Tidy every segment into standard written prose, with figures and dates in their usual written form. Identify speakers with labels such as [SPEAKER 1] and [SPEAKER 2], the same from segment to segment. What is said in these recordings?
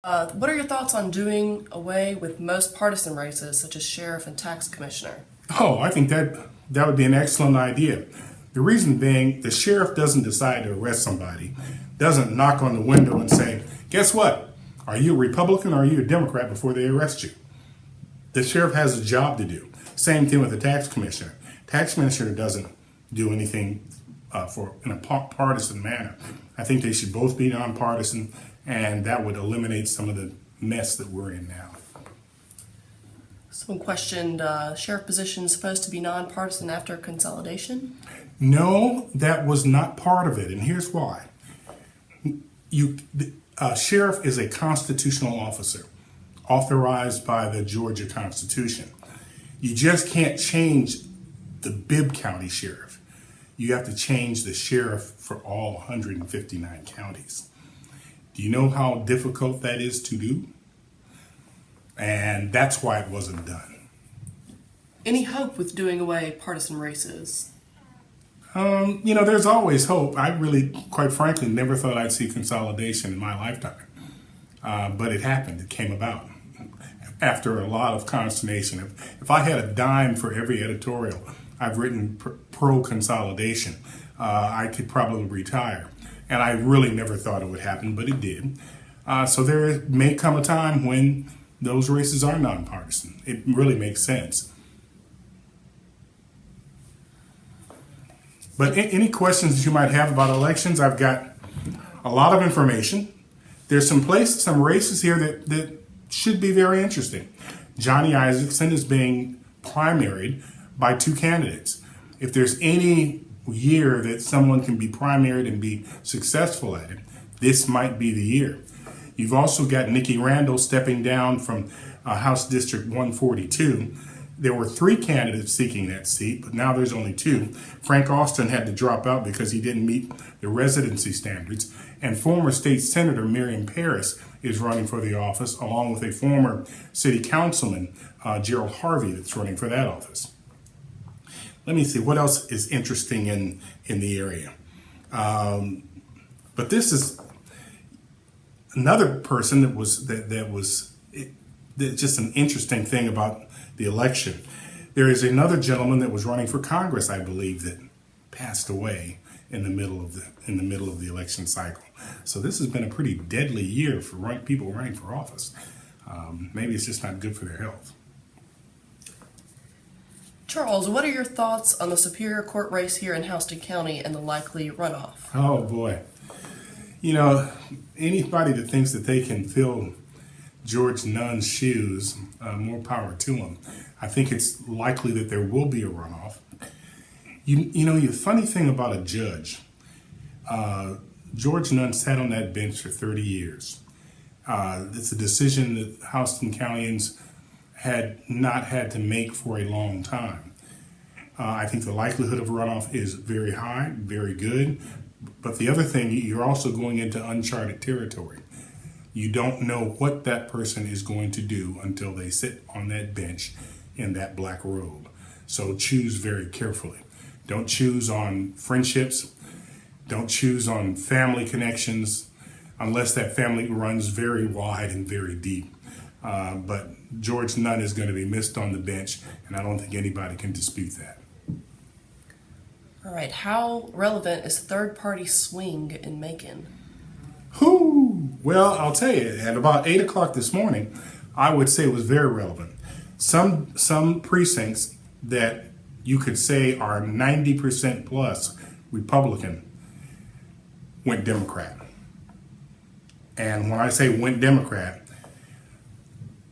[SPEAKER 1] What are your thoughts on doing away with most partisan races, such as sheriff and tax commissioner?
[SPEAKER 2] Oh, I think that would be an excellent idea. The reason being, the sheriff doesn't decide to arrest somebody, doesn't knock on the window and say, guess what? Are you a Republican or are you a Democrat before they arrest you? The sheriff has a job to do. Same thing with the tax commissioner. Tax commissioner doesn't do anything in a partisan manner. I think they should both be nonpartisan, and that would eliminate some of the mess that we're in now.
[SPEAKER 1] Someone questioned sheriff position supposed to be nonpartisan after consolidation?
[SPEAKER 2] No, that was not part of it, and here's why. Sheriff is a constitutional officer authorized by the Georgia Constitution. You just can't change the Bibb County sheriff. You have to change the sheriff for all 159 counties. Do you know how difficult that is to do? And that's why it wasn't done.
[SPEAKER 1] Any hope with doing away partisan races?
[SPEAKER 2] There's always hope. I really, quite frankly, never thought I'd see consolidation in my lifetime. But it happened. It came about after a lot of consternation. If I had a dime for every editorial I've written pro-consolidation, I could probably retire. And I really never thought it would happen, but it did. So there may come a time when those races are nonpartisan. It really makes sense. But any questions that you might have about elections, I've got a lot of information. There's some races here that should be very interesting. Johnny Isakson is being primaried by two candidates. If there's any year that someone can be primaried and be successful at it, this might be the year. You've also got Nikki Randall stepping down from House District 142. There were three candidates seeking that seat, but now there's only two. Frank Austin had to drop out because he didn't meet the residency standards. And former state senator Miriam Paris is running for the office, along with a former city councilman, Gerald Harvey, that's running for that office. Let me see, what else is interesting in the area? But this is another person that was just an interesting thing about the election. There is another gentleman that was running for Congress, I believe, that passed away in the middle of the election cycle. So this has been a pretty deadly year for people running for office. Maybe it's just not good for their health.
[SPEAKER 1] Charles, what are your thoughts on the Superior Court race here in Houston County and the likely runoff?
[SPEAKER 2] Oh boy. Anybody that thinks that they can fill George Nunn's shoes, more power to them. I think it's likely that there will be a runoff. The funny thing about a judge, George Nunn sat on that bench for 30 years. It's a decision that Houston Countyans had not had to make for a long time. I think the likelihood of runoff is very high, very good. But the other thing, you're also going into uncharted territory. You don't know what that person is going to do until they sit on that bench in that black robe. So choose very carefully. Don't choose on friendships. Don't choose on family connections unless that family runs very wide and very deep. But George Nunn is going to be missed on the bench, and I don't think anybody can dispute that.
[SPEAKER 1] All right, how relevant is third-party swing in Macon?
[SPEAKER 2] Well, I'll tell you, at about 8 o'clock this morning, I would say it was very relevant. Some precincts that you could say are 90% plus Republican went Democrat. And when I say went Democrat,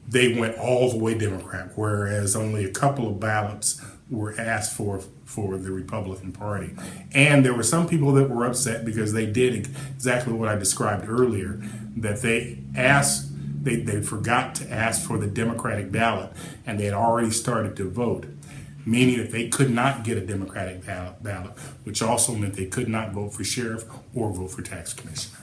[SPEAKER 2] they went all the way Democrat, whereas only a couple of ballots were asked for the Republican Party. And there were some people that were upset because they did exactly what I described earlier, that they forgot to ask for the Democratic ballot, and they had already started to vote, meaning that they could not get a Democratic ballot, which also meant they could not vote for sheriff or vote for tax commissioner.